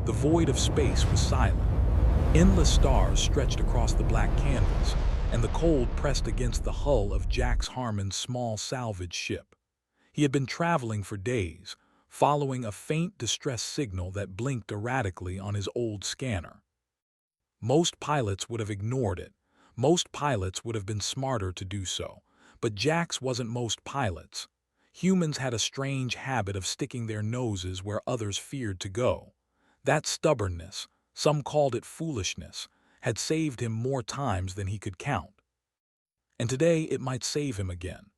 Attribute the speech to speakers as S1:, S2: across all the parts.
S1: The void of space was silent. Endless stars stretched across the black canvas, and the cold pressed against the hull of Jax Harmon's small salvage ship. He had been traveling for days, following a faint distress signal that blinked erratically on his old scanner. Most pilots would have ignored it. Most pilots would have been smarter to do so. But Jax wasn't most pilots. Humans had a strange habit of sticking their noses where others feared to go. That stubbornness, some called it foolishness, had saved him more times than he could count. And today it might save him again.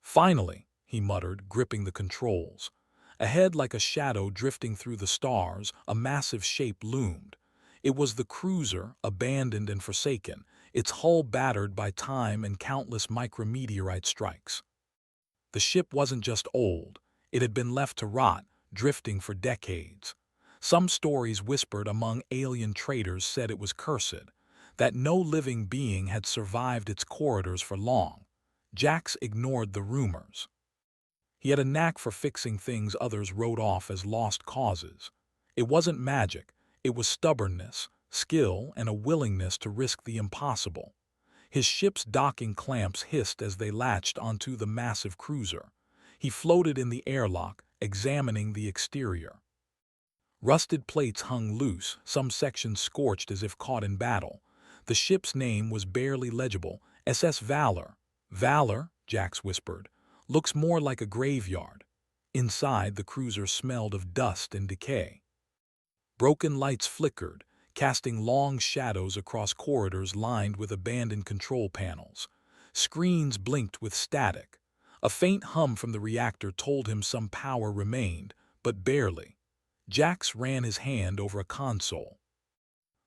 S1: Finally, he muttered, gripping the controls. Ahead, like a shadow drifting through the stars, a massive shape loomed. It was the cruiser, abandoned and forsaken, its hull battered by time and countless micrometeorite strikes. The ship wasn't just old, it had been left to rot, drifting for decades. Some stories whispered among alien traders said it was cursed, that no living being had survived its corridors for long. Jax ignored the rumors. He had a knack for fixing things others wrote off as lost causes. It wasn't magic, it was stubbornness, skill, and a willingness to risk the impossible. His ship's docking clamps hissed as they latched onto the massive cruiser. He floated in the airlock, examining the exterior. Rusted plates hung loose, some sections scorched as if caught in battle. The ship's name was barely legible, SS Valor. Valor, Jax whispered, looks more like a graveyard. Inside, the cruiser smelled of dust and decay. Broken lights flickered, casting long shadows across corridors lined with abandoned control panels. Screens blinked with static. A faint hum from the reactor told him some power remained, but barely. Jax ran his hand over a console.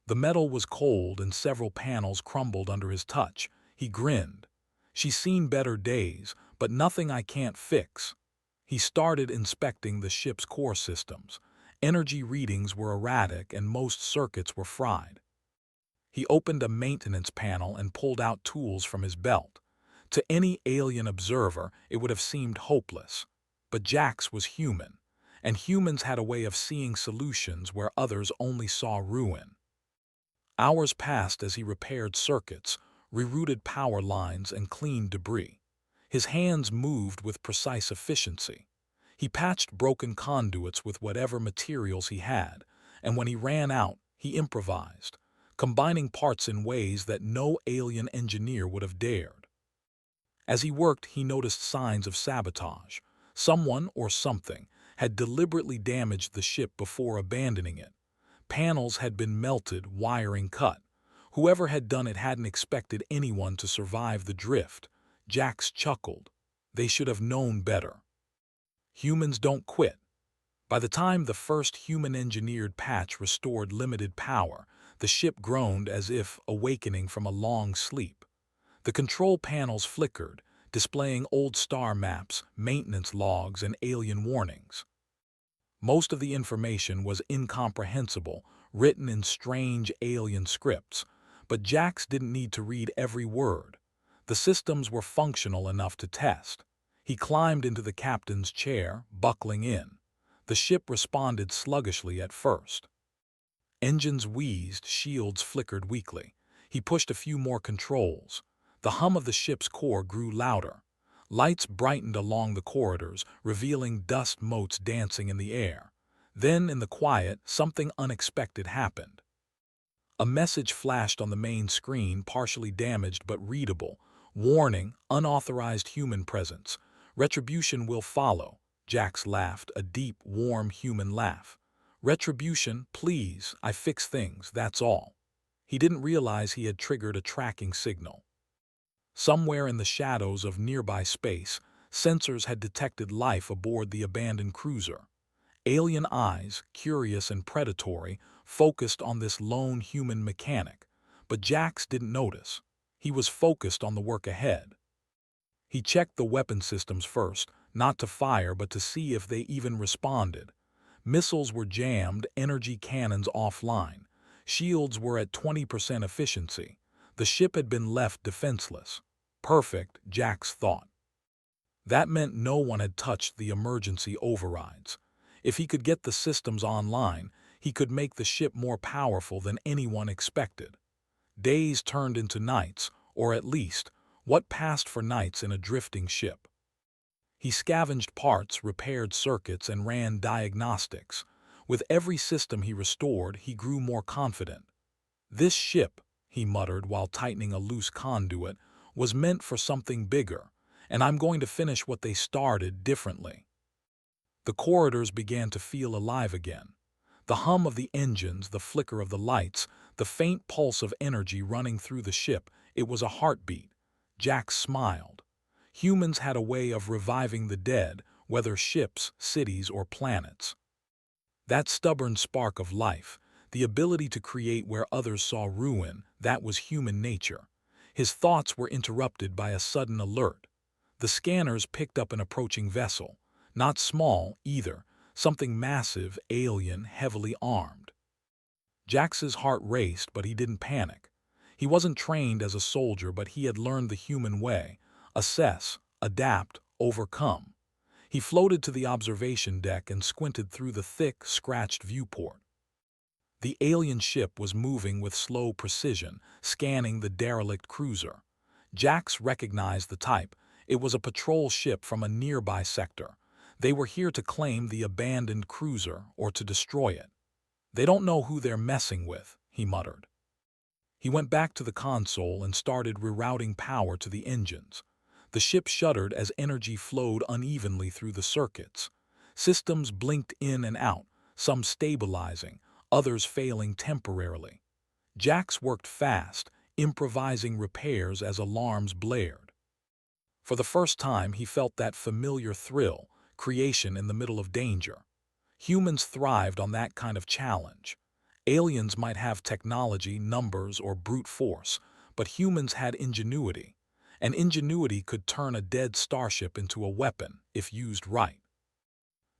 S1: The metal was cold and several panels crumbled under his touch. He grinned. "She's seen better days, but nothing I can't fix." He started inspecting the ship's core systems. Energy readings were erratic and most circuits were fried. He opened a maintenance panel and pulled out tools from his belt. To any alien observer, it would have seemed hopeless. But Jax was human, and humans had a way of seeing solutions where others only saw ruin. Hours passed as he repaired circuits, rerouted power lines, and cleaned debris. His hands moved with precise efficiency. He patched broken conduits with whatever materials he had, and when he ran out, he improvised, combining parts in ways that no alien engineer would have dared. As he worked, he noticed signs of sabotage. Someone or something had deliberately damaged the ship before abandoning it. Panels had been melted, wiring cut. Whoever had done it hadn't expected anyone to survive the drift. Jax chuckled. They should have known better. Humans don't quit. By the time the first human-engineered patch restored limited power, the ship groaned as if awakening from a long sleep. The control panels flickered, displaying old star maps, maintenance logs, and alien warnings. Most of the information was incomprehensible, written in strange alien scripts, but Jax didn't need to read every word. The systems were functional enough to test. He climbed into the captain's chair, buckling in. The ship responded sluggishly at first. Engines wheezed, shields flickered weakly. He pushed a few more controls. The hum of the ship's core grew louder. Lights brightened along the corridors, revealing dust motes dancing in the air. Then, in the quiet, something unexpected happened. A message flashed on the main screen, partially damaged but readable. "Warning, unauthorized human presence. Retribution will follow." Jax laughed, a deep, warm human laugh. "Retribution, please, I fix things, that's all." He didn't realize he had triggered a tracking signal. Somewhere in the shadows of nearby space, sensors had detected life aboard the abandoned cruiser. Alien eyes, curious and predatory, focused on this lone human mechanic, but Jax didn't notice. He was focused on the work ahead. He checked the weapon systems first, not to fire but to see if they even responded. Missiles were jammed, energy cannons offline. Shields were at 20% efficiency. The ship had been left defenseless. Perfect, Jax thought. That meant no one had touched the emergency overrides. If he could get the systems online, He could make the ship more powerful than anyone expected. Days turned into nights, or at least, what passed for nights in a drifting ship. He scavenged parts, repaired circuits, and ran diagnostics. With every system he restored, he grew more confident. This ship, he muttered while tightening a loose conduit, was meant for something bigger, and I'm going to finish what they started differently. The corridors began to feel alive again. The hum of the engines, the flicker of the lights, the faint pulse of energy running through the ship, it was a heartbeat. Jack smiled. Humans had a way of reviving the dead, whether ships, cities, or planets. That stubborn spark of life, the ability to create where others saw ruin, that was human nature. His thoughts were interrupted by a sudden alert. The scanners picked up an approaching vessel. Not small, either. Something massive, alien, heavily armed. Jax's heart raced, but he didn't panic. He wasn't trained as a soldier, but he had learned the human way. Assess, adapt, overcome. He floated to the observation deck and squinted through the thick, scratched viewport. The alien ship was moving with slow precision, scanning the derelict cruiser. Jax recognized the type. It was a patrol ship from a nearby sector. They were here to claim the abandoned cruiser or to destroy it. They don't know who they're messing with, he muttered. He went back to the console and started rerouting power to the engines. The ship shuddered as energy flowed unevenly through the circuits. Systems blinked in and out, some stabilizing, others failing temporarily. Jax worked fast, improvising repairs as alarms blared. For the first time, he felt that familiar thrill, creation in the middle of danger. Humans thrived on that kind of challenge. Aliens might have technology, numbers, or brute force, but humans had ingenuity. And ingenuity could turn a dead starship into a weapon, if used right.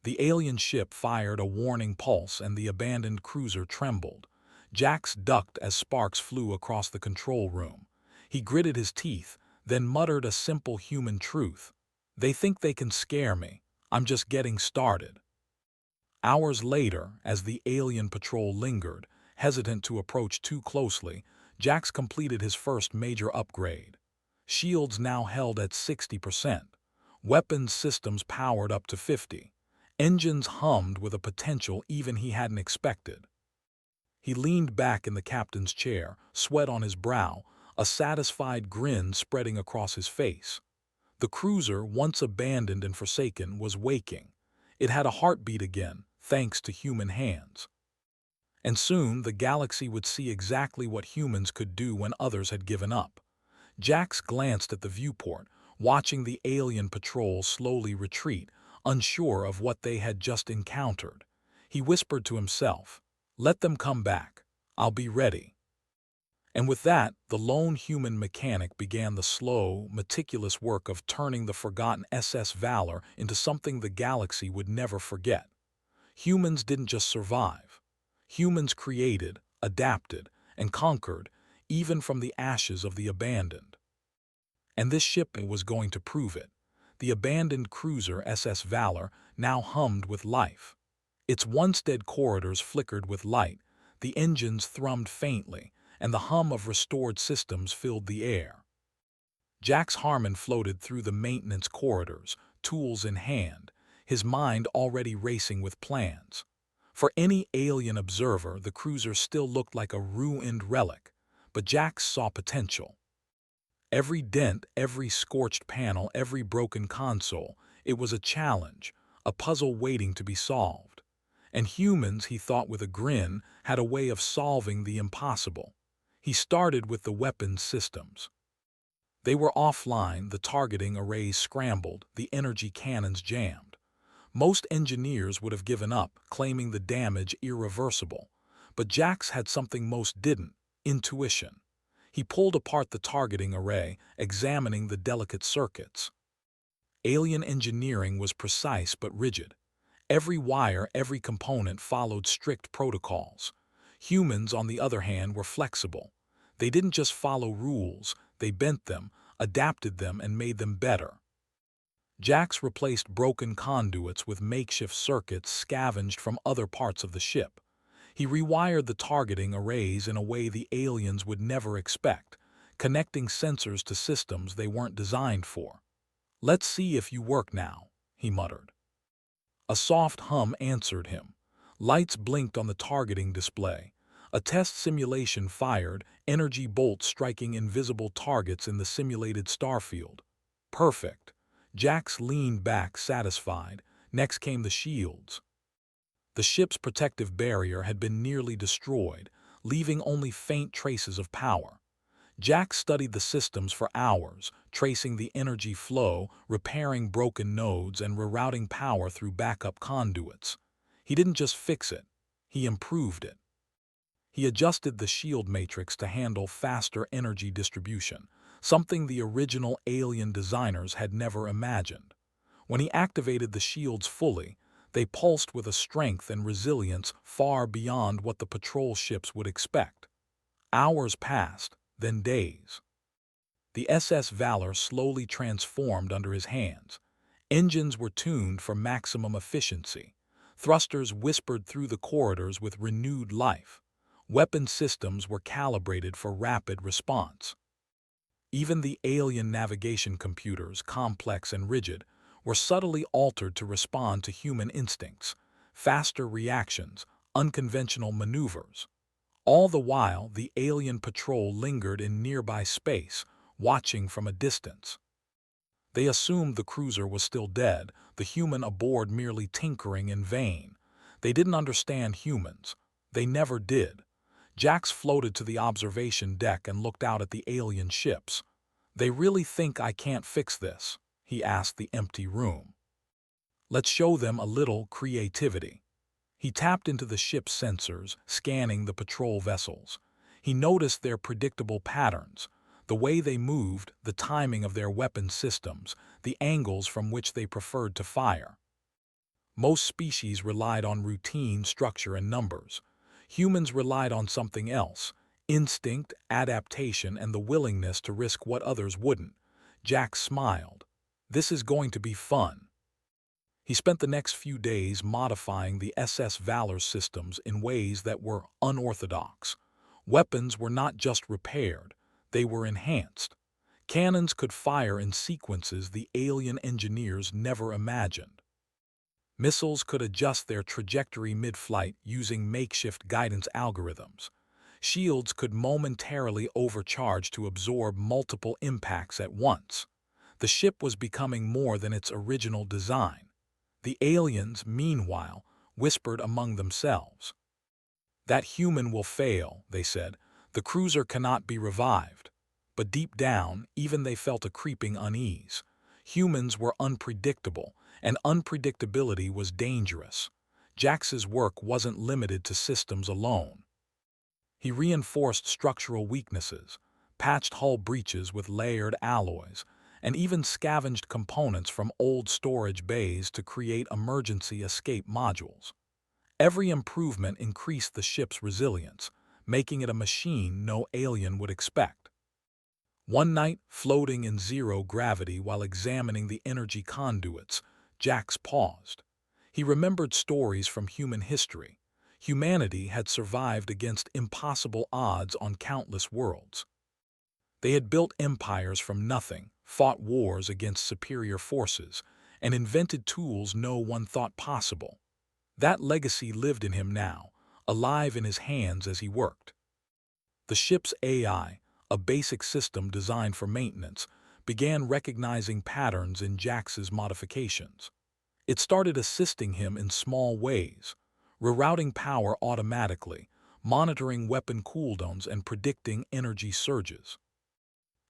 S1: The alien ship fired a warning pulse and the abandoned cruiser trembled. Jax ducked as sparks flew across the control room. He gritted his teeth, then muttered a simple human truth. They think they can scare me. I'm just getting started. Hours later, as the alien patrol lingered, hesitant to approach too closely, Jax completed his first major upgrade. Shields now held at 60%. Weapons systems powered up to 50%. Engines hummed with a potential even he hadn't expected. He leaned back in the captain's chair, sweat on his brow, a satisfied grin spreading across his face. The cruiser, once abandoned and forsaken, was waking. It had a heartbeat again, thanks to human hands. And soon the galaxy would see exactly what humans could do when others had given up. Jax glanced at the viewport, watching the alien patrol slowly retreat, unsure of what they had just encountered. He whispered to himself, "Let them come back. I'll be ready." And with that, the lone human mechanic began the slow, meticulous work of turning the forgotten SS Valor into something the galaxy would never forget. Humans didn't just survive. Humans created, adapted, and conquered, even from the ashes of the abandoned. And this ship was going to prove it. The abandoned cruiser SS Valor now hummed with life. Its once dead corridors flickered with light, the engines thrummed faintly, and the hum of restored systems filled the air. Jax Harmon floated through the maintenance corridors, tools in hand, his mind already racing with plans. For any alien observer, the cruiser still looked like a ruined relic, but Jax saw potential. Every dent, every scorched panel, every broken console, it was a challenge, a puzzle waiting to be solved. And humans, he thought with a grin, had a way of solving the impossible. He started with the weapons systems. They were offline, the targeting arrays scrambled, the energy cannons jammed. Most engineers would have given up, claiming the damage irreversible. But Jax had something most didn't: intuition. He pulled apart the targeting array, examining the delicate circuits. Alien engineering was precise but rigid. Every wire, every component followed strict protocols. Humans, on the other hand, were flexible. They didn't just follow rules, they bent them, adapted them, and made them better. Jax replaced broken conduits with makeshift circuits scavenged from other parts of the ship. He rewired the targeting arrays in a way the aliens would never expect, connecting sensors to systems they weren't designed for. "Let's see if you work now," he muttered. A soft hum answered him. Lights blinked on the targeting display. A test simulation fired, energy bolts striking invisible targets in the simulated starfield. Perfect. Jax leaned back, satisfied. Next came the shields. The ship's protective barrier had been nearly destroyed, leaving only faint traces of power. Jack studied the systems for hours, tracing the energy flow, repairing broken nodes, and rerouting power through backup conduits. He didn't just fix it, he improved it. He adjusted the shield matrix to handle faster energy distribution, something the original alien designers had never imagined. When he activated the shields fully, they pulsed with a strength and resilience far beyond what the patrol ships would expect. Hours passed, then days. The SS Valor slowly transformed under his hands. Engines were tuned for maximum efficiency. Thrusters whispered through the corridors with renewed life. Weapon systems were calibrated for rapid response. Even the alien navigation computers, complex and rigid, were subtly altered to respond to human instincts, faster reactions, unconventional maneuvers. All the while, the alien patrol lingered in nearby space, watching from a distance. They assumed the cruiser was still dead, the human aboard merely tinkering in vain. They didn't understand humans. They never did. Jax floated to the observation deck and looked out at the alien ships. "They really think I can't fix this?" he asked the empty room. "Let's show them a little creativity." He tapped into the ship's sensors, scanning the patrol vessels. He noticed their predictable patterns, the way they moved, the timing of their weapon systems, the angles from which they preferred to fire. Most species relied on routine, structure, and numbers. Humans relied on something else: instinct, adaptation, and the willingness to risk what others wouldn't. Jack smiled. "This is going to be fun." He spent the next few days modifying the SS Valor's systems in ways that were unorthodox. Weapons were not just repaired, they were enhanced. Cannons could fire in sequences the alien engineers never imagined. Missiles could adjust their trajectory mid-flight using makeshift guidance algorithms. Shields could momentarily overcharge to absorb multiple impacts at once. The ship was becoming more than its original design. The aliens, meanwhile, whispered among themselves. "That human will fail," they said. "The cruiser cannot be revived." But deep down, even they felt a creeping unease. Humans were unpredictable, and unpredictability was dangerous. Jax's work wasn't limited to systems alone. He reinforced structural weaknesses, patched hull breaches with layered alloys, and even scavenged components from old storage bays to create emergency escape modules. Every improvement increased the ship's resilience, making it a machine no alien would expect. One night, floating in zero gravity while examining the energy conduits, Jax paused. He remembered stories from human history. Humanity had survived against impossible odds on countless worlds. They had built empires from nothing, fought wars against superior forces, and invented tools no one thought possible. That legacy lived in him now, alive in his hands as he worked. The ship's AI, a basic system designed for maintenance, began recognizing patterns in Jax's modifications. It started assisting him in small ways, rerouting power automatically, monitoring weapon cooldowns, and predicting energy surges.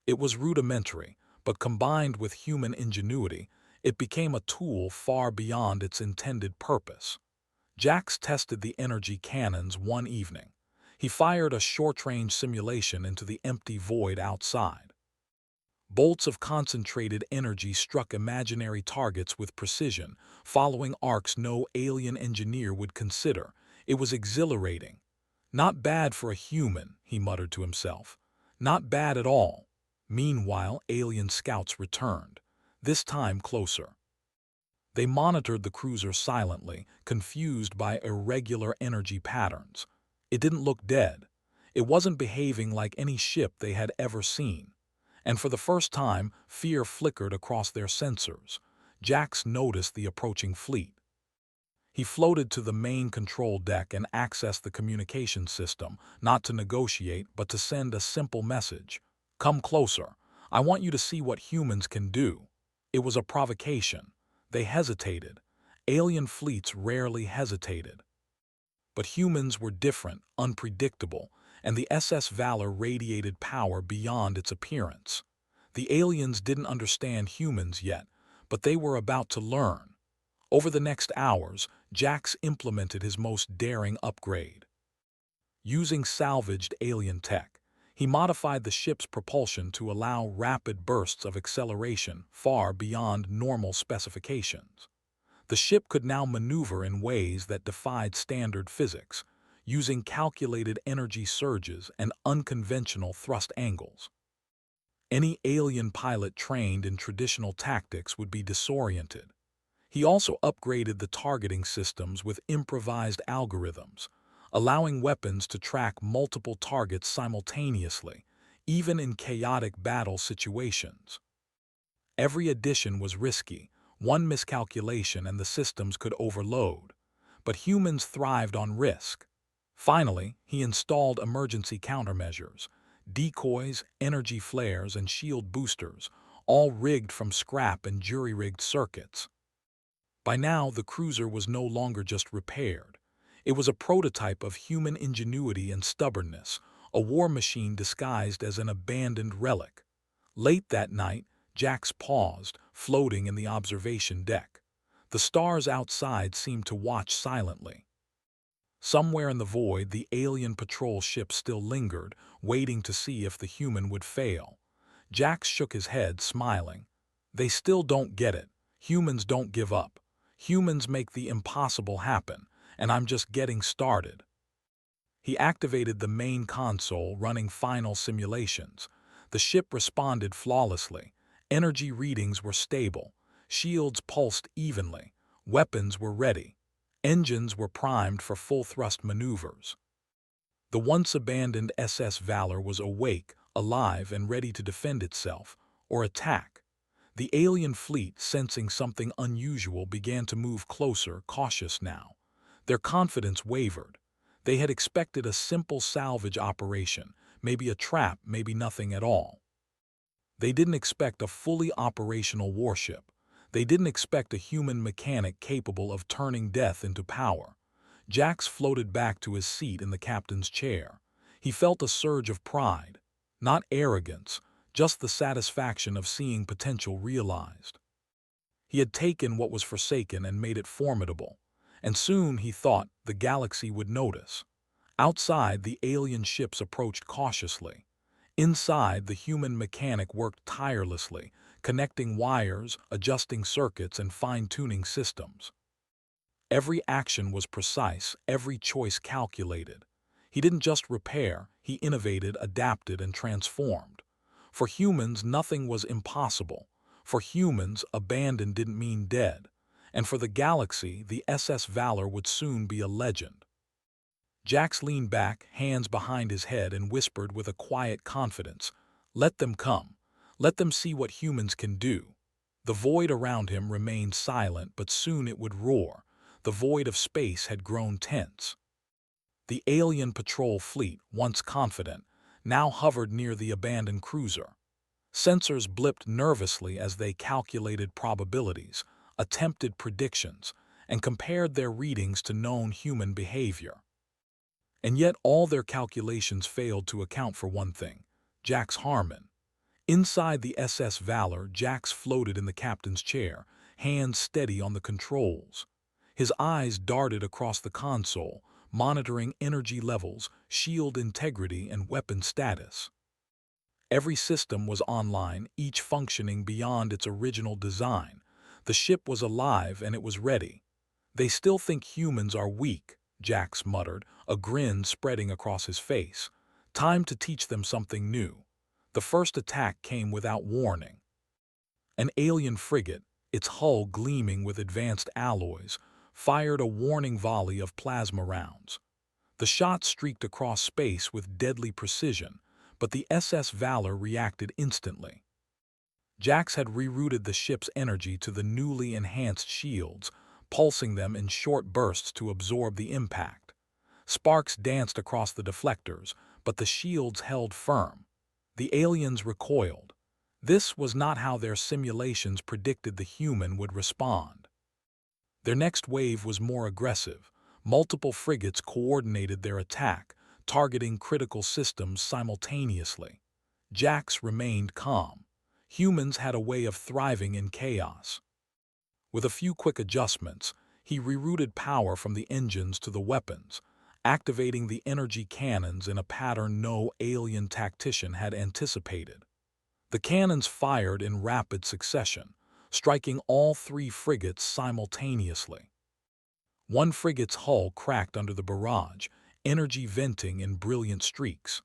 S1: It was rudimentary, but combined with human ingenuity, it became a tool far beyond its intended purpose. Jax tested the energy cannons one evening. He fired a short-range simulation into the empty void outside. Bolts of concentrated energy struck imaginary targets with precision, following arcs no alien engineer would consider. It was exhilarating. "Not bad for a human," he muttered to himself. "Not bad at all." Meanwhile, alien scouts returned, this time closer. They monitored the cruiser silently, confused by irregular energy patterns. It didn't look dead. It wasn't behaving like any ship they had ever seen. And for the first time, fear flickered across their sensors. Jax noticed the approaching fleet. He floated to the main control deck and accessed the communication system, not to negotiate, but to send a simple message. Come closer. I want you to see what humans can do. It was a provocation. They hesitated. Alien fleets rarely hesitated. But humans were different, unpredictable, and the SS Valor radiated power beyond its appearance. The aliens didn't understand humans yet, but they were about to learn. Over the next hours, Jax implemented his most daring upgrade. Using salvaged alien tech, he modified the ship's propulsion to allow rapid bursts of acceleration far beyond normal specifications. The ship could now maneuver in ways that defied standard physics, using calculated energy surges and unconventional thrust angles. Any alien pilot trained in traditional tactics would be disoriented. He also upgraded the targeting systems with improvised algorithms, allowing weapons to track multiple targets simultaneously, even in chaotic battle situations. Every addition was risky. One miscalculation and the systems could overload. But humans thrived on risk. Finally, he installed emergency countermeasures, decoys, energy flares, and shield boosters, all rigged from scrap and jury-rigged circuits. By now, the cruiser was no longer just repaired. It was a prototype of human ingenuity and stubbornness, a war machine disguised as an abandoned relic. Late that night, Jax paused, floating in the observation deck. The stars outside seemed to watch silently. Somewhere in the void, the alien patrol ship still lingered, waiting to see if the human would fail. Jax shook his head, smiling. They still don't get it. Humans don't give up. Humans make the impossible happen, and I'm just getting started. He activated the main console, running final simulations. The ship responded flawlessly. Energy readings were stable. Shields pulsed evenly. Weapons were ready. Engines were primed for full-thrust maneuvers. The once-abandoned SS Valor was awake, alive, and ready to defend itself, or attack. The alien fleet, sensing something unusual, began to move closer, cautious now. Their confidence wavered. They had expected a simple salvage operation, maybe a trap, maybe nothing at all. They didn't expect a fully operational warship. They didn't expect a human mechanic capable of turning death into power. Jax floated back to his seat in the captain's chair. He felt a surge of pride, not arrogance, just the satisfaction of seeing potential realized. He had taken what was forsaken and made it formidable, and soon, he thought, the galaxy would notice. Outside, the alien ships approached cautiously. Inside, the human mechanic worked tirelessly, connecting wires, adjusting circuits, and fine-tuning systems. Every action was precise, every choice calculated. He didn't just repair, he innovated, adapted, and transformed. For humans, nothing was impossible. For humans, abandoned didn't mean dead. And for the galaxy, the SS Valor would soon be a legend. Jax leaned back, hands behind his head, and whispered with a quiet confidence, "Let them come. Let them see what humans can do." The void around him remained silent, but soon it would roar. The void of space had grown tense. The alien patrol fleet, once confident, now hovered near the abandoned cruiser. Sensors blipped nervously as they calculated probabilities, attempted predictions, and compared their readings to known human behavior. And yet all their calculations failed to account for one thing: Jax Harmon. Inside the SS Valor, Jax floated in the captain's chair, hands steady on the controls. His eyes darted across the console, monitoring energy levels, shield integrity, and weapon status. Every system was online, each functioning beyond its original design. The ship was alive and it was ready. "They still think humans are weak," Jax muttered, a grin spreading across his face. "Time to teach them something new." The first attack came without warning. An alien frigate, its hull gleaming with advanced alloys, fired a warning volley of plasma rounds. The shot streaked across space with deadly precision, but the SS Valor reacted instantly. Jax had rerouted the ship's energy to the newly enhanced shields, pulsing them in short bursts to absorb the impact. Sparks danced across the deflectors, but the shields held firm. The aliens recoiled. This was not how their simulations predicted the human would respond. Their next wave was more aggressive. Multiple frigates coordinated their attack, targeting critical systems simultaneously. Jax remained calm. Humans had a way of thriving in chaos. With a few quick adjustments, he rerouted power from the engines to the weapons, activating the energy cannons in a pattern no alien tactician had anticipated. The cannons fired in rapid succession, striking all three frigates simultaneously. One frigate's hull cracked under the barrage, energy venting in brilliant streaks.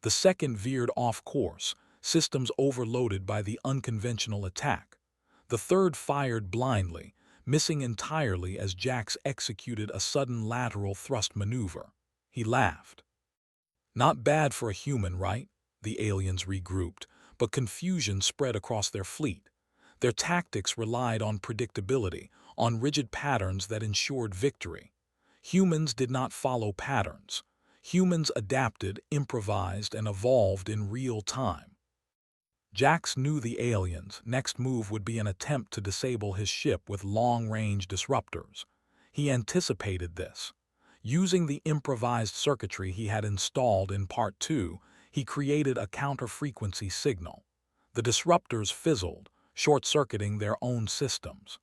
S1: The second veered off course, systems overloaded by the unconventional attack. The third fired blindly, missing entirely as Jax executed a sudden lateral thrust maneuver. He laughed. Not bad for a human, right? The aliens regrouped, but confusion spread across their fleet. Their tactics relied on predictability, on rigid patterns that ensured victory. Humans did not follow patterns. Humans adapted, improvised, and evolved in real time. Jax knew the aliens' next move would be an attempt to disable his ship with long-range disruptors. He anticipated this. Using the improvised circuitry he had installed in Part 2, he created a counter-frequency signal. The disruptors fizzled, short-circuiting their own systems.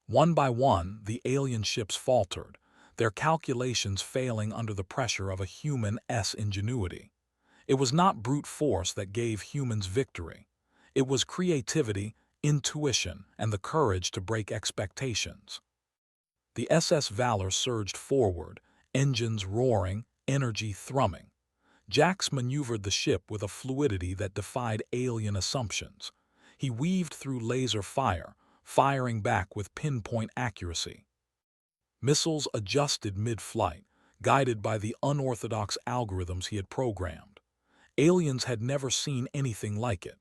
S1: One by one, the alien ships faltered, their calculations failing under the pressure of a human's ingenuity. It was not brute force that gave humans victory. It was creativity, intuition, and the courage to break expectations. The SS Valor surged forward, engines roaring, energy thrumming. Jax maneuvered the ship with a fluidity that defied alien assumptions. He weaved through laser fire, firing back with pinpoint accuracy. Missiles adjusted mid-flight, guided by the unorthodox algorithms he had programmed. Aliens had never seen anything like it.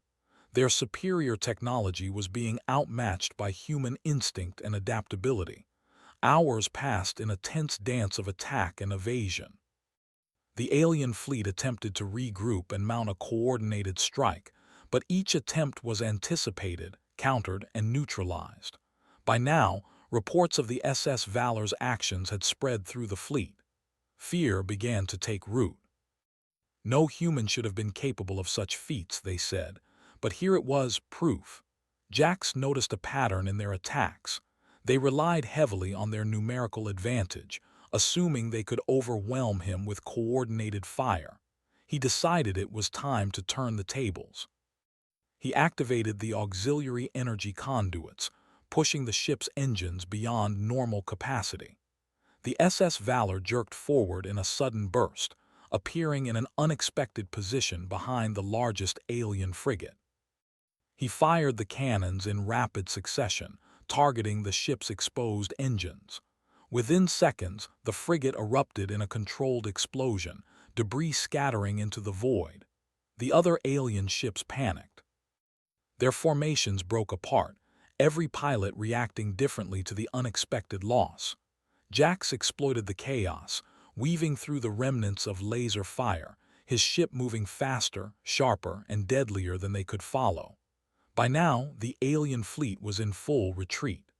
S1: Their superior technology was being outmatched by human instinct and adaptability. Hours passed in a tense dance of attack and evasion. The alien fleet attempted to regroup and mount a coordinated strike, but each attempt was anticipated, countered, and neutralized. By now, reports of the SS Valor's actions had spread through the fleet. Fear began to take root. No human should have been capable of such feats, they said, but here it was, proof. Jax noticed a pattern in their attacks. They relied heavily on their numerical advantage, assuming they could overwhelm him with coordinated fire. He decided it was time to turn the tables. He activated the auxiliary energy conduits, pushing the ship's engines beyond normal capacity. The SS Valor jerked forward in a sudden burst, appearing in an unexpected position behind the largest alien frigate. He fired the cannons in rapid succession, targeting the ship's exposed engines. Within seconds, the frigate erupted in a controlled explosion, debris scattering into the void. The other alien ships panicked. Their formations broke apart, every pilot reacting differently to the unexpected loss. Jax exploited the chaos, weaving through the remnants of laser fire, his ship moving faster, sharper, and deadlier than they could follow. By now, the alien fleet was in full retreat.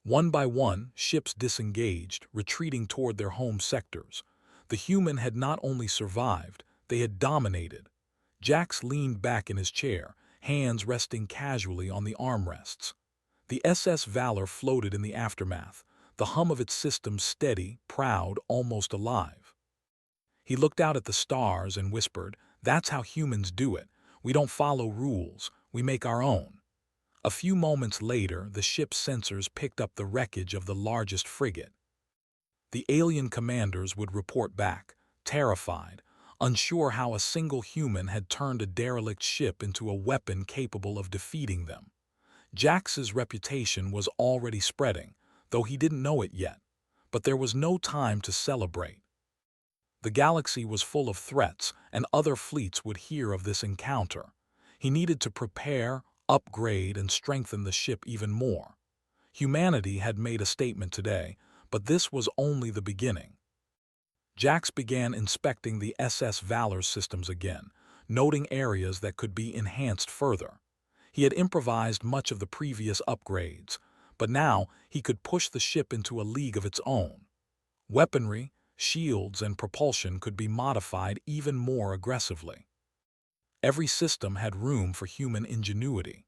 S1: One by one, ships disengaged, retreating toward their home sectors. The human had not only survived, they had dominated. Jax leaned back in his chair, hands resting casually on the armrests. The SS Valor floated in the aftermath, the hum of its systems steady, proud, almost alive. He looked out at the stars and whispered, "That's how humans do it. We don't follow rules, we make our own." A few moments later, the ship's sensors picked up the wreckage of the largest frigate. The alien commanders would report back, terrified, unsure how a single human had turned a derelict ship into a weapon capable of defeating them. Jax's reputation was already spreading, though he didn't know it yet. But there was no time to celebrate. The galaxy was full of threats, and other fleets would hear of this encounter. He needed to prepare, upgrade, and strengthen the ship even more. Humanity had made a statement today, but this was only the beginning. Jax began inspecting the SS Valor's systems again, noting areas that could be enhanced further. He had improvised much of the previous upgrades, but now he could push the ship into a league of its own. Weaponry, shields, and propulsion could be modified even more aggressively. Every system had room for human ingenuity.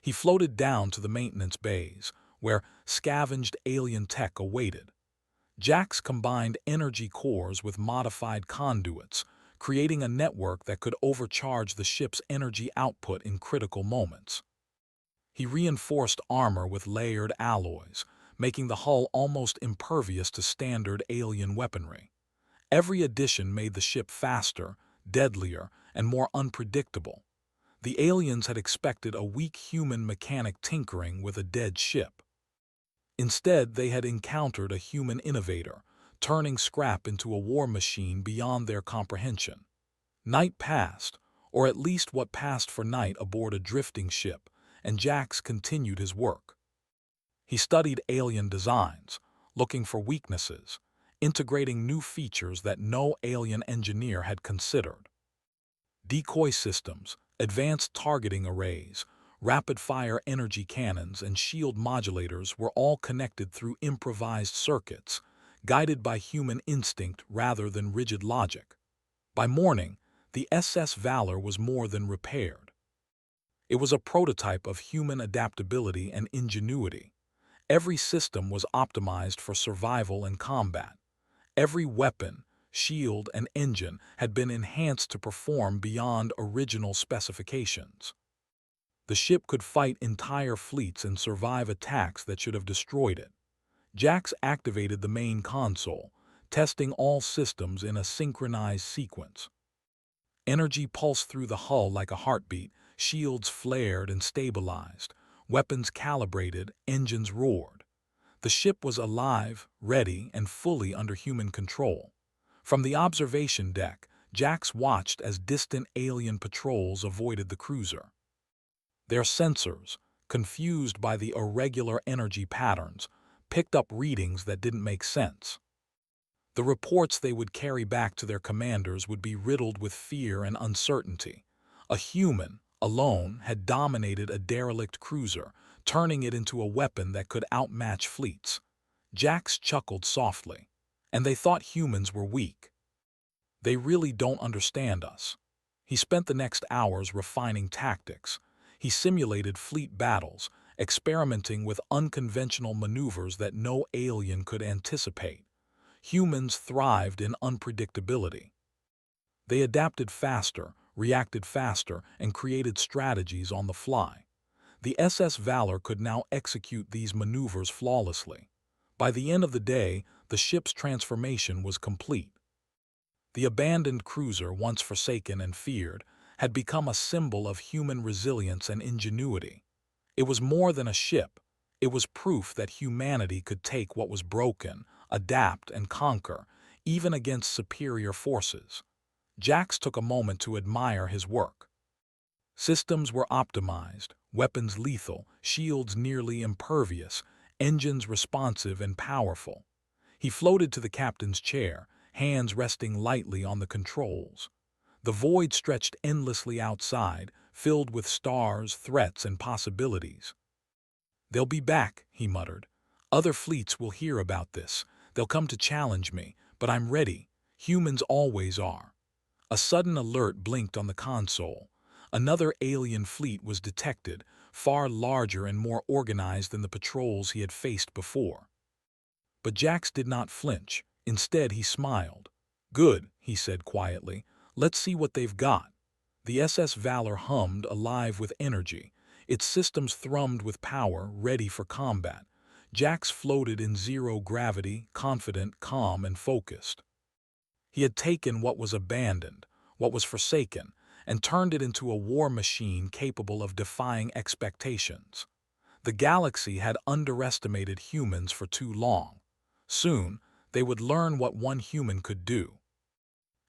S1: He floated down to the maintenance bays, where scavenged alien tech awaited. Jax combined energy cores with modified conduits, creating a network that could overcharge the ship's energy output in critical moments. He reinforced armor with layered alloys, making the hull almost impervious to standard alien weaponry. Every addition made the ship faster, deadlier, and more unpredictable. The aliens had expected a weak human mechanic tinkering with a dead ship. Instead, they had encountered a human innovator, turning scrap into a war machine beyond their comprehension. Night passed, or at least what passed for night aboard a drifting ship, and Jax continued his work. He studied alien designs, looking for weaknesses, integrating new features that no alien engineer had considered. Decoy systems, advanced targeting arrays, rapid-fire energy cannons, and shield modulators were all connected through improvised circuits, guided by human instinct rather than rigid logic. By morning, the SS Valor was more than repaired. It was a prototype of human adaptability and ingenuity. Every system was optimized for survival and combat. Every weapon, shield, and engine had been enhanced to perform beyond original specifications. The ship could fight entire fleets and survive attacks that should have destroyed it. Jax activated the main console, testing all systems in a synchronized sequence. Energy pulsed through the hull like a heartbeat, shields flared and stabilized, weapons calibrated, engines roared. The ship was alive, ready, and fully under human control. From the observation deck, Jax watched as distant alien patrols avoided the cruiser. Their sensors, confused by the irregular energy patterns, picked up readings that didn't make sense. The reports they would carry back to their commanders would be riddled with fear and uncertainty. A human, alone, had dominated a derelict cruiser, turning it into a weapon that could outmatch fleets. Jax chuckled softly. And they thought humans were weak. They really don't understand us. He spent the next hours refining tactics. He simulated fleet battles, experimenting with unconventional maneuvers that no alien could anticipate. Humans thrived in unpredictability. They adapted faster, reacted faster, and created strategies on the fly. The SS Valor could now execute these maneuvers flawlessly. By the end of the day, the ship's transformation was complete. The abandoned cruiser, once forsaken and feared, had become a symbol of human resilience and ingenuity. It was more than a ship. It was proof that humanity could take what was broken, adapt, and conquer, even against superior forces. Jax took a moment to admire his work. Systems were optimized, weapons lethal, shields nearly impervious, engines responsive and powerful. He floated to the captain's chair, hands resting lightly on the controls. The void stretched endlessly outside, filled with stars, threats, and possibilities. "They'll be back," he muttered. "Other fleets will hear about this. They'll come to challenge me, but I'm ready. Humans always are." A sudden alert blinked on the console. Another alien fleet was detected, far larger and more organized than the patrols he had faced before. But Jax did not flinch. Instead, he smiled. "Good," he said quietly. "Let's see what they've got." The SS Valor hummed, alive with energy. Its systems thrummed with power, ready for combat. Jax floated in zero gravity, confident, calm, and focused. He had taken what was abandoned, what was forsaken, and turned it into a war machine capable of defying expectations. The galaxy had underestimated humans for too long. Soon, they would learn what one human could do.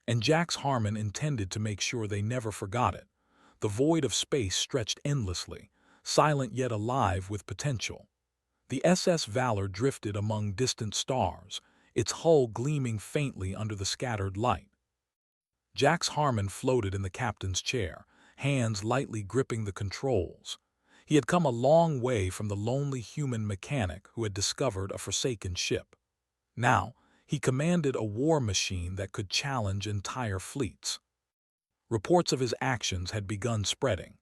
S1: and Jax Harmon intended to make sure they never forgot it. The void of space stretched endlessly, silent yet alive with potential. The SS Valor drifted among distant stars, its hull gleaming faintly under the scattered light. Jax Harmon floated in the captain's chair, hands lightly gripping the controls. He had come a long way from the lonely human mechanic who had discovered a forsaken ship. Now, he commanded a war machine that could challenge entire fleets. Reports of his actions had begun spreading.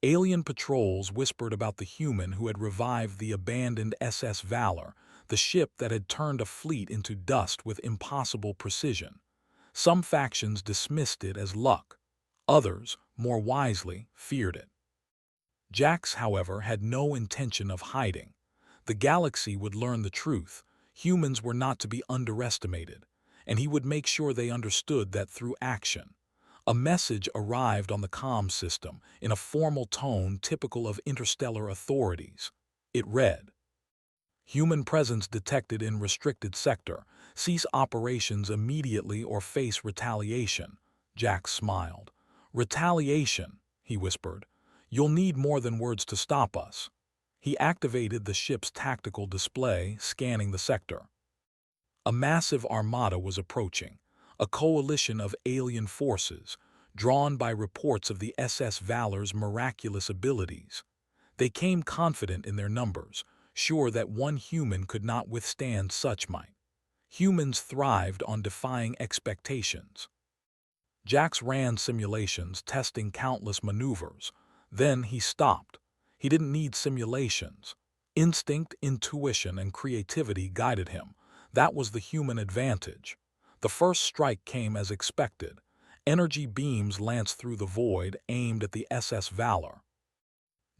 S1: Alien patrols whispered about the human who had revived the abandoned SS Valor, the ship that had turned a fleet into dust with impossible precision. Some factions dismissed it as luck. Others, more wisely, feared it. Jax, however, had no intention of hiding. The galaxy would learn the truth. Humans were not to be underestimated, and he would make sure they understood that through action. A message arrived on the comm system in a formal tone typical of interstellar authorities. It read, "Human presence detected in restricted sector. Cease operations immediately or face retaliation." Jax smiled. "Retaliation," he whispered. "You'll need more than words to stop us." He activated the ship's tactical display, scanning the sector. A massive armada was approaching, a coalition of alien forces, drawn by reports of the SS Valor's miraculous abilities. They came confident in their numbers, sure that one human could not withstand such might. Humans thrived on defying expectations. Jax ran simulations, testing countless maneuvers. Then he stopped. He didn't need simulations. Instinct, intuition, and creativity guided him. That was the human advantage. The first strike came as expected. Energy beams lanced through the void, aimed at the SS Valor.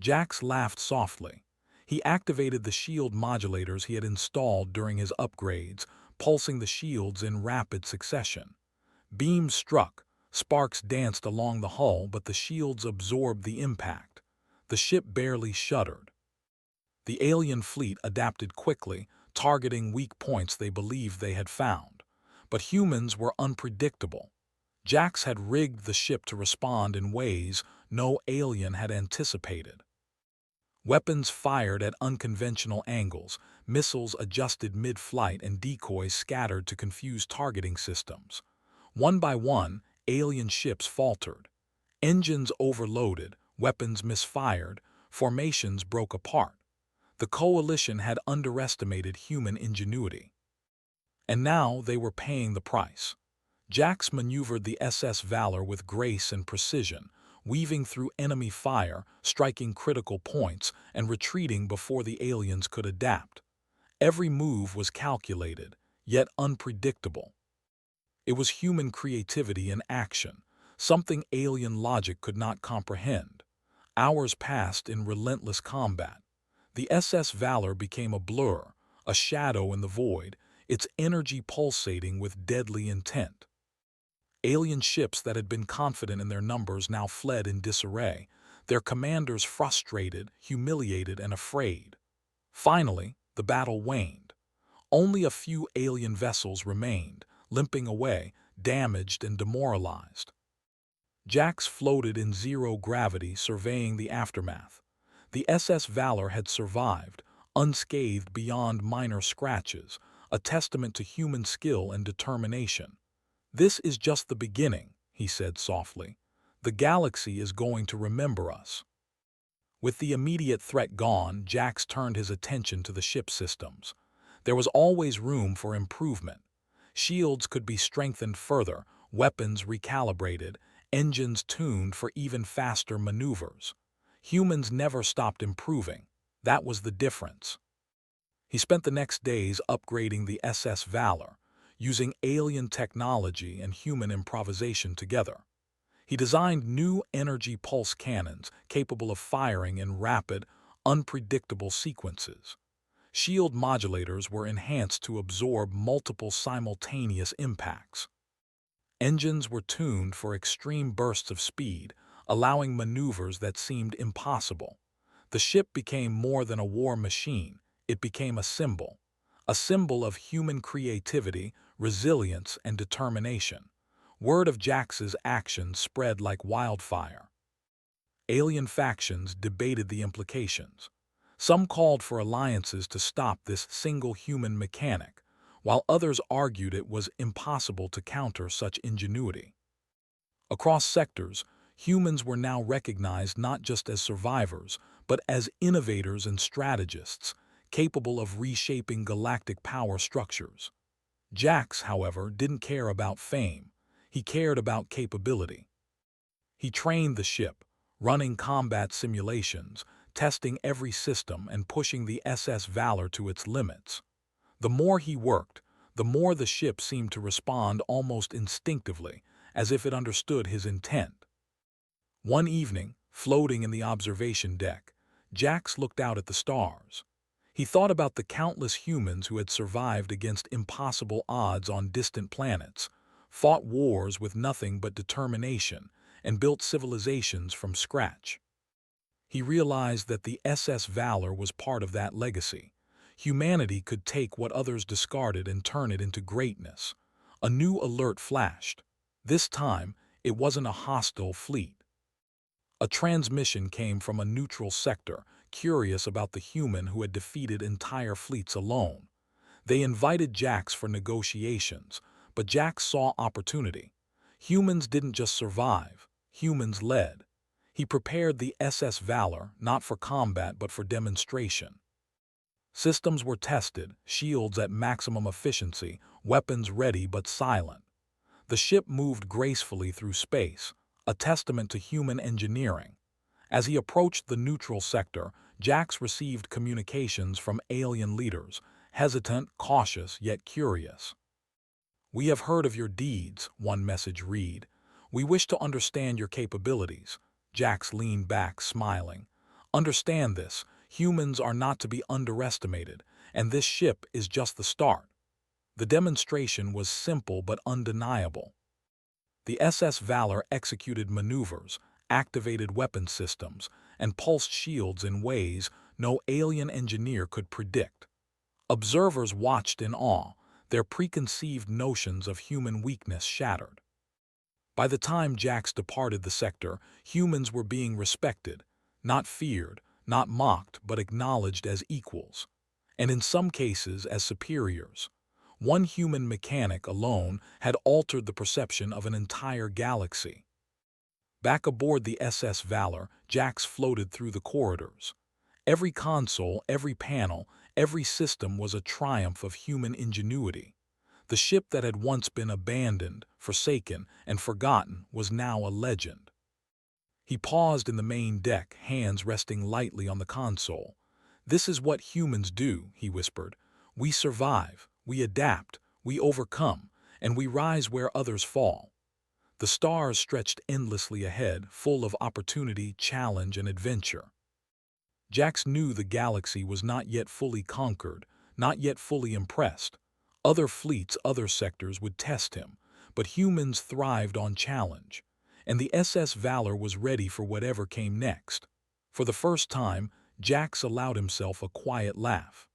S1: Jax laughed softly. He activated the shield modulators he had installed during his upgrades, pulsing the shields in rapid succession. Beams struck, sparks danced along the hull, but the shields absorbed the impact. The ship barely shuddered. The alien fleet adapted quickly, targeting weak points they believed they had found. But humans were unpredictable. Jax had rigged the ship to respond in ways no alien had anticipated. Weapons fired at unconventional angles, missiles adjusted mid-flight, and decoys scattered to confuse targeting systems. One by one, alien ships faltered. Engines overloaded, weapons misfired, formations broke apart. The coalition had underestimated human ingenuity. And now they were paying the price. Jax maneuvered the SS Valor with grace and precision, weaving through enemy fire, striking critical points, and retreating before the aliens could adapt. Every move was calculated, yet unpredictable. It was human creativity in action, something alien logic could not comprehend. Hours passed in relentless combat. The SS Valor became a blur, a shadow in the void, its energy pulsating with deadly intent. Alien ships that had been confident in their numbers now fled in disarray, their commanders frustrated, humiliated, and afraid. Finally, the battle waned. Only a few alien vessels remained, limping away, damaged and demoralized. Jax floated in zero gravity, surveying the aftermath. The SS Valor had survived, unscathed beyond minor scratches, a testament to human skill and determination. "This is just the beginning," he said softly. "The galaxy is going to remember us." With the immediate threat gone, Jax turned his attention to the ship systems. There was always room for improvement. Shields could be strengthened further, weapons recalibrated, engines tuned for even faster maneuvers. Humans never stopped improving. That was the difference. He spent the next days upgrading the SS Valor, using alien technology and human improvisation together. He designed new energy pulse cannons capable of firing in rapid, unpredictable sequences. Shield modulators were enhanced to absorb multiple simultaneous impacts. Engines were tuned for extreme bursts of speed, allowing maneuvers that seemed impossible. The ship became more than a war machine. It became a symbol of human creativity, resilience, and determination. Word of Jax's actions spread like wildfire. Alien factions debated the implications. Some called for alliances to stop this single human mechanic, while others argued it was impossible to counter such ingenuity. Across sectors, humans were now recognized not just as survivors, but as innovators and strategists, capable of reshaping galactic power structures. Jax, however, didn't care about fame. He cared about capability. He trained the ship, running combat simulations, testing every system and pushing the SS Valor to its limits. The more he worked, the more the ship seemed to respond almost instinctively, as if it understood his intent. One evening, floating in the observation deck, Jax looked out at the stars. He thought about the countless humans who had survived against impossible odds on distant planets, fought wars with nothing but determination, and built civilizations from scratch. He realized that the SS Valor was part of that legacy. Humanity could take what others discarded and turn it into greatness. A new alert flashed. This time, it wasn't a hostile fleet. A transmission came from a neutral sector, curious about the human who had defeated entire fleets alone. They invited Jax for negotiations, but Jax saw opportunity. Humans didn't just survive, humans led. He prepared the SS Valor not for combat but for demonstration. Systems were tested, shields at maximum efficiency, weapons ready but silent. The ship moved gracefully through space, a testament to human engineering. As he approached the neutral sector, Jax received communications from alien leaders, hesitant, cautious, yet curious. "We have heard of your deeds," one message read. "We wish to understand your capabilities." Jax leaned back, smiling. "Understand this, humans are not to be underestimated, and this ship is just the start." The demonstration was simple but undeniable. The SS Valor executed maneuvers, activated weapon systems, and pulsed shields in ways no alien engineer could predict. Observers watched in awe, their preconceived notions of human weakness shattered. By the time Jax departed the sector, humans were being respected, not feared, not mocked, but acknowledged as equals, and in some cases as superiors. One human mechanic alone had altered the perception of an entire galaxy. Back aboard the SS Valor, Jax floated through the corridors. Every console, every panel, every system was a triumph of human ingenuity. The ship that had once been abandoned, forsaken, and forgotten was now a legend. He paused in the main deck, hands resting lightly on the console. "This is what humans do," he whispered. "We survive, we adapt, we overcome, and we rise where others fall." The stars stretched endlessly ahead, full of opportunity, challenge, and adventure. Jax knew the galaxy was not yet fully conquered, not yet fully impressed. Other fleets, other sectors would test him, but humans thrived on challenge, and the SS Valor was ready for whatever came next. For the first time, Jax allowed himself a quiet laugh.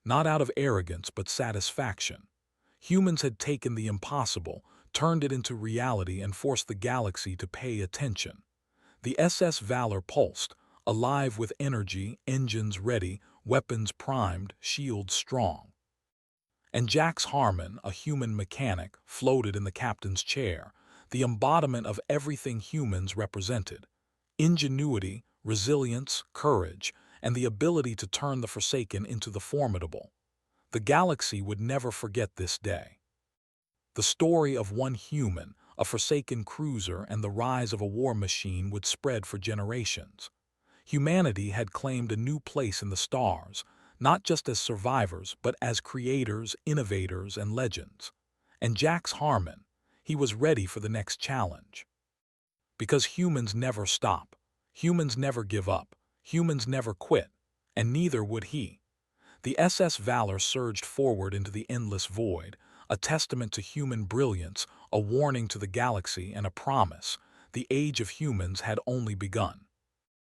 S1: Not out of arrogance, but satisfaction. Humans had taken the impossible, turned it into reality, and forced the galaxy to pay attention. The SS Valor pulsed, alive with energy, engines ready, weapons primed, shields strong. And Jax Harmon, a human mechanic, floated in the captain's chair, the embodiment of everything humans represented: ingenuity, resilience, courage, and the ability to turn the forsaken into the formidable. The galaxy would never forget this day. The story of one human, a forsaken cruiser, and the rise of a war machine would spread for generations. Humanity had claimed a new place in the stars, not just as survivors, but as creators, innovators, and legends. And Jax Harmon, he was ready for the next challenge. Because humans never stop, humans never give up, humans never quit, and neither would he. The SS Valor surged forward into the endless void, a testament to human brilliance, a warning to the galaxy, and a promise: the age of humans had only begun.